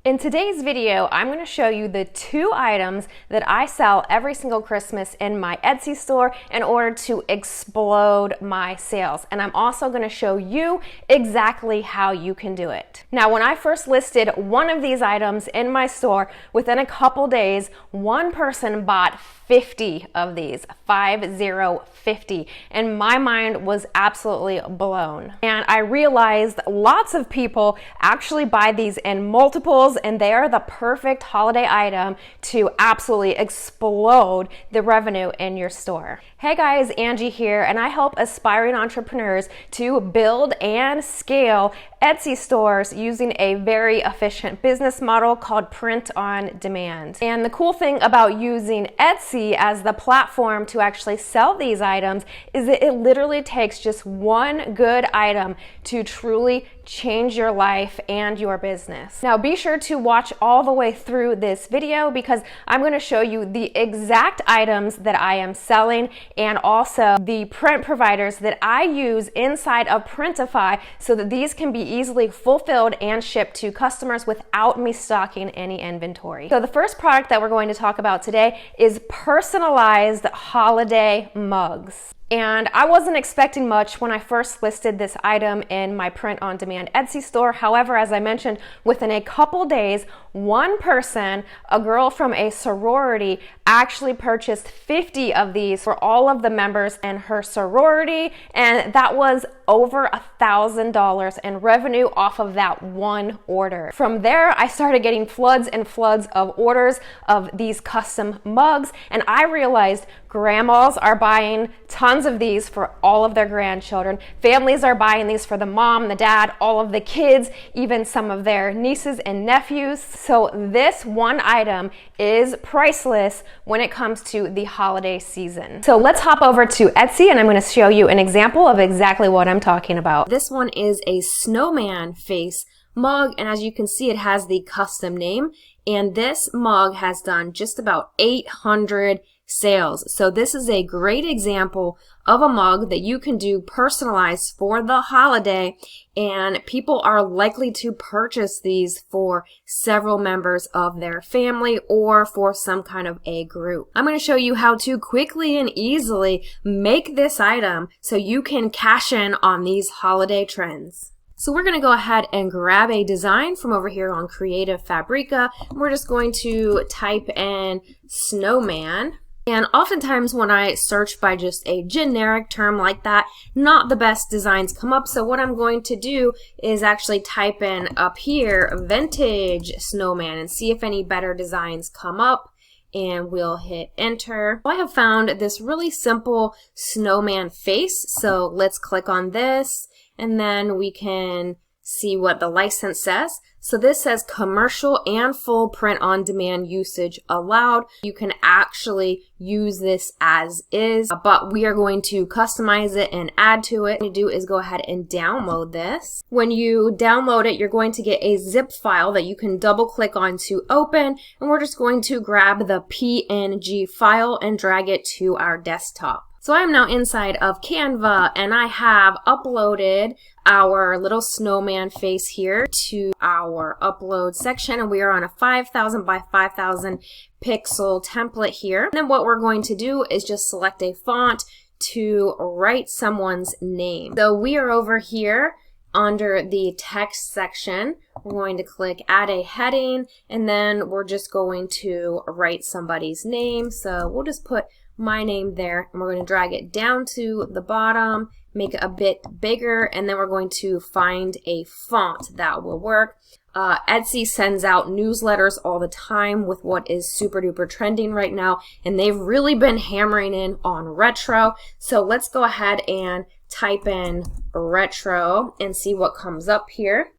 In today's video, I'm going to show you the 2 items that I sell every single Christmas in my Etsy store in order to explode my sales. And I'm also going to show you exactly how you can do it. Now, when I first listed one of these items in my store, within a couple days, one person bought 50 of these, 50, and my mind was absolutely blown. And I realized lots of people actually buy these in multiples, and they are the perfect holiday item to absolutely explode the revenue in your store. Hey guys, Angie here, and I help aspiring entrepreneurs to build and scale Etsy stores using a very efficient business model called print on demand. And the cool thing about using Etsy as the platform to actually sell these items is that it literally takes just one good item to truly change your life and your business. Now be sure to watch all the way through this video because I'm going to show you the exact items that I am selling and also the print providers that I use inside of Printify so that these can be easily fulfilled and shipped to customers without me stocking any inventory. So the first product that we're going to talk about today is personalized holiday mugs. And I wasn't expecting much when I first listed this item in my print-on-demand Etsy store. However, as I mentioned, within a couple days, one person, a girl from a sorority, actually purchased 50 of these for all of the members in her sorority, and that was over $1,000 in revenue off of that one order. From there, I started getting floods and floods of orders of these custom mugs, and I realized grandmas are buying tons of these for all of their grandchildren. Families are buying these for the mom, the dad, all of the kids, even some of their nieces and nephews. So this one item is priceless when it comes to the holiday season. So let's hop over to Etsy and I'm going to show you an example of exactly what I'm talking about. This one is a snowman face mug, and as you can see, it has the custom name, and this mug has done just about 800 sales. So this is a great example of a mug that you can do personalized for the holiday, and people are likely to purchase these for several members of their family or for some kind of a group. I'm going to show you how to quickly and easily make this item so you can cash in on these holiday trends. So we're going to go ahead and grab a design from over here on Creative Fabrica. We're just going to type in snowman. And oftentimes when I search by just a generic term like that, not the best designs come up. So what I'm going to do is actually type in up here, vintage snowman, and see if any better designs come up. And we'll hit enter. I have found this really simple snowman face. So let's click on this and then we can see what the license says. So this says commercial and full print on demand usage allowed. You can actually use this as is, but we are going to customize it and add to it. What you do is go ahead and download this. When you download it, you're going to get a zip file that you can double click on to open, and we're just going to grab the PNG file and drag it to our desktop. So I am now inside of Canva, and I have uploaded our little snowman face here to our upload section, and we are on a 5,000 by 5,000 pixel template here. And then what we're going to do is just select a font to write someone's name. So we are over here under the text section. We're going to click add a heading, and then we're just going to write somebody's name. So we'll just put my name there, and we're going to drag it down to the bottom, make it a bit bigger, and then we're going to find a font that will work. Etsy sends out newsletters all the time with what is super duper trending right now, and they've really been hammering in on retro. So let's go ahead and type in retro and see what comes up here.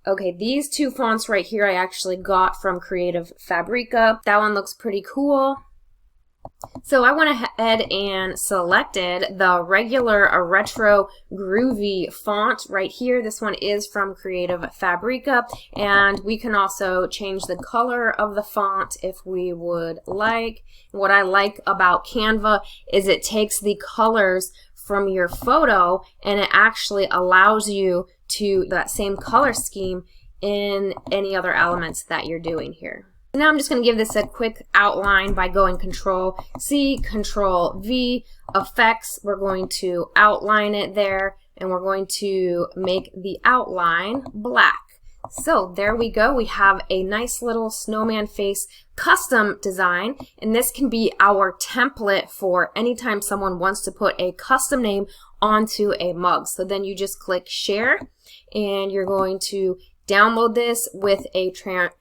Okay, these 2 fonts right here I actually got from Creative Fabrica. That one looks pretty cool. So I went ahead and selected the regular retro groovy font right here. This one is from Creative Fabrica, and we can also change the color of the font if we would like. What I like about Canva is it takes the colors from your photo and it actually allows you to that same color scheme in any other elements that you're doing here. Now I'm just going to give this a quick outline by going Control C, Control V, Effects. We're going to outline it there, and we're going to make the outline black. So there we go. We have a nice little snowman face custom design, and this can be our template for anytime someone wants to put a custom name onto a mug. So then you just click Share, and you're going to download this with a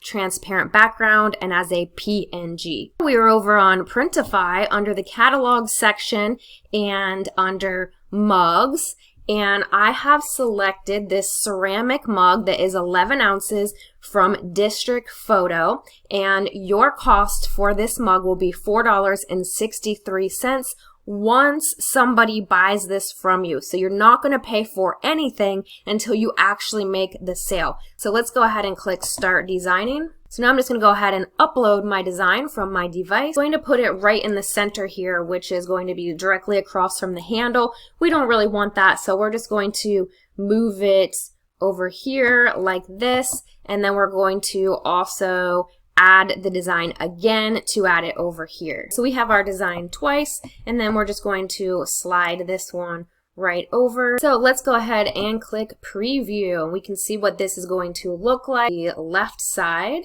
transparent background and as a PNG. We are over on Printify under the catalog section and under mugs, and I have selected this ceramic mug that is 11 ounces from District Photo, and your cost for this mug will be $4.63 once somebody buys this from you. So you're not going to pay for anything until you actually make the sale. So let's go ahead and click Start Designing. So now I'm just going to go ahead and upload my design from my device. I'm going to put it right in the center here, which is going to be directly across from the handle. We don't really want that, so we're just going to move it over here like this, and then we're going to also add the design again to add it over here. So we have our design twice, and then we're just going to slide this one right over. So let's go ahead and click Preview. We can see what this is going to look like. The left side,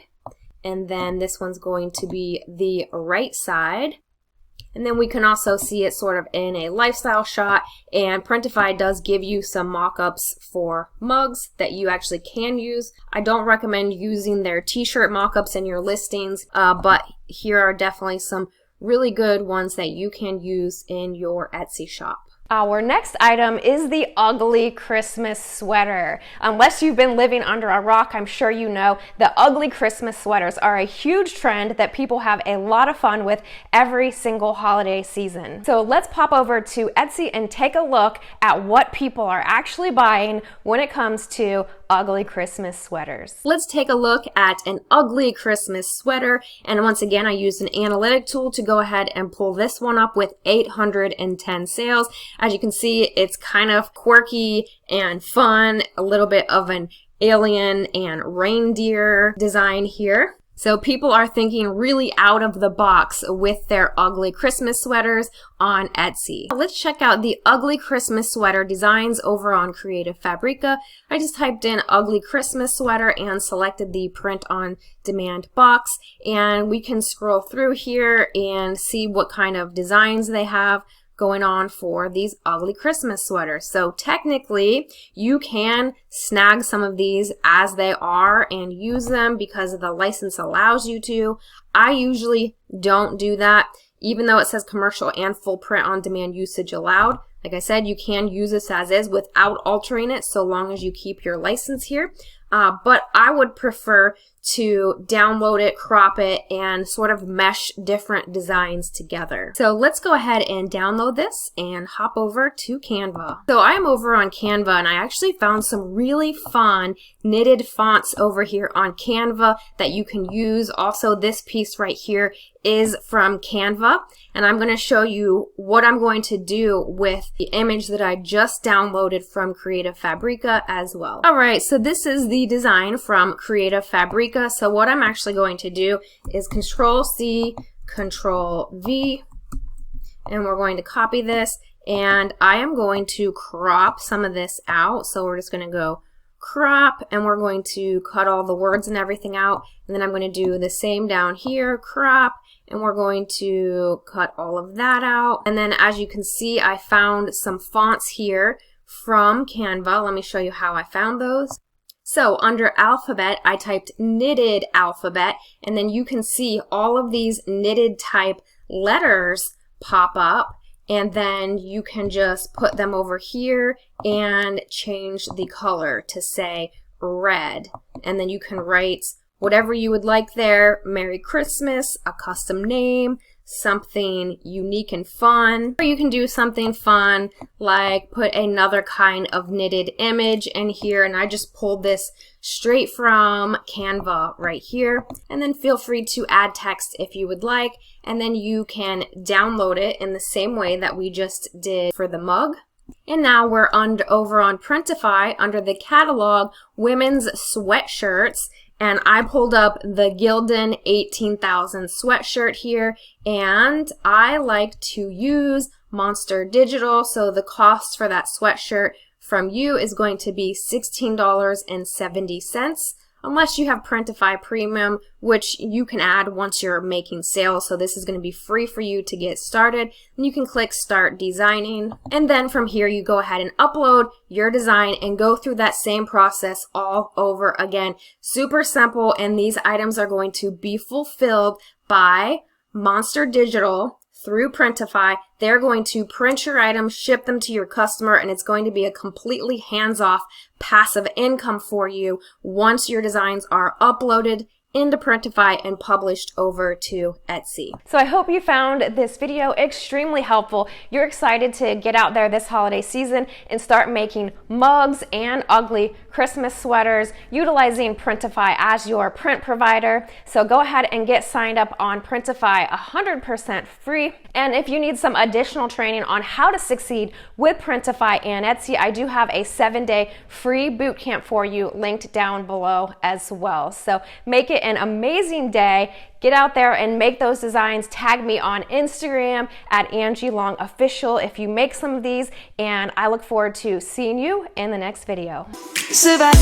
and then this one's going to be the right side. And then we can also see it sort of in a lifestyle shot, and Printify does give you some mock-ups for mugs that you actually can use. I don't recommend using their t-shirt mock-ups in your listings, but here are definitely some really good ones that you can use in your Etsy shop. Our next item is the ugly Christmas sweater. Unless you've been living under a rock, I'm sure you know the ugly Christmas sweaters are a huge trend that people have a lot of fun with every single holiday season. So let's pop over to Etsy and take a look at what people are actually buying when it comes to ugly Christmas sweaters. Let's take a look at an ugly Christmas sweater, and once again I used an analytic tool to go ahead and pull this one up with 810 sales. As you can see, it's kind of quirky and fun, a little bit of an alien and reindeer design here. So people are thinking really out of the box with their ugly Christmas sweaters on Etsy. Let's check out the ugly Christmas sweater designs over on Creative Fabrica. I just typed in ugly Christmas sweater and selected the print on demand box, and we can scroll through here and see what kind of designs they have going on for these ugly Christmas sweaters. So technically you can snag some of these as they are and use them because the license allows you to. I usually don't do that, even though it says commercial and full print on demand usage allowed. Like I said, you can use this as is without altering it so long as you keep your license here. But I would prefer to download it, crop it, and sort of mesh different designs together. So let's go ahead and download this and hop over to Canva. So I'm over on Canva, and I actually found some really fun knitted fonts over here on Canva that you can use. Also, this piece right here is from Canva, and I'm going to show you what I'm going to do with the image that I just downloaded from Creative Fabrica as well. Alright, so this is the design from Creative Fabrica. So what I'm actually going to do is Control C, Control V, and we're going to copy this, and I am going to crop some of this out. So we're just going to go crop, and we're going to cut all the words and everything out, and then I'm going to do the same down here, crop, and we're going to cut all of that out. And then as you can see, I found some fonts here from Canva. Let me show you how I found those. So under alphabet, I typed knitted alphabet, and then you can see all of these knitted type letters pop up, and then you can just put them over here and change the color to say red, and then you can write whatever you would like there, Merry Christmas, a custom name, something unique and fun. Or you can do something fun like put another kind of knitted image in here, and I just pulled this straight from Canva right here. And then feel free to add text if you would like, and then you can download it in the same way that we just did for the mug. And now we're over on Printify under the catalog, women's sweatshirts. And I pulled up the Gildan 18,000 sweatshirt here, and I like to use Monster Digital. So the cost for that sweatshirt from you is going to be $16.70. Unless you have Printify Premium, which you can add once you're making sales. So this is going to be free for you to get started. And you can click Start Designing. And then from here, you go ahead and upload your design and go through that same process all over again. Super simple. And these items are going to be fulfilled by Monster Digital through Printify. They're going to print your items, ship them to your customer, and it's going to be a completely hands-off passive income for you once your designs are uploaded into Printify and published over to Etsy. So I hope you found this video extremely helpful. You're excited to get out there this holiday season and start making mugs and ugly Christmas sweaters utilizing Printify as your print provider. So go ahead and get signed up on Printify 100% free. And if you need some additional training on how to succeed with Printify and Etsy, I do have a 7-day free bootcamp for you linked down below as well. So make it an amazing day. Get out there and make those designs. Tag me on Instagram at Angie Long Official if you make some of these, and I look forward to seeing you in the next video. Survive.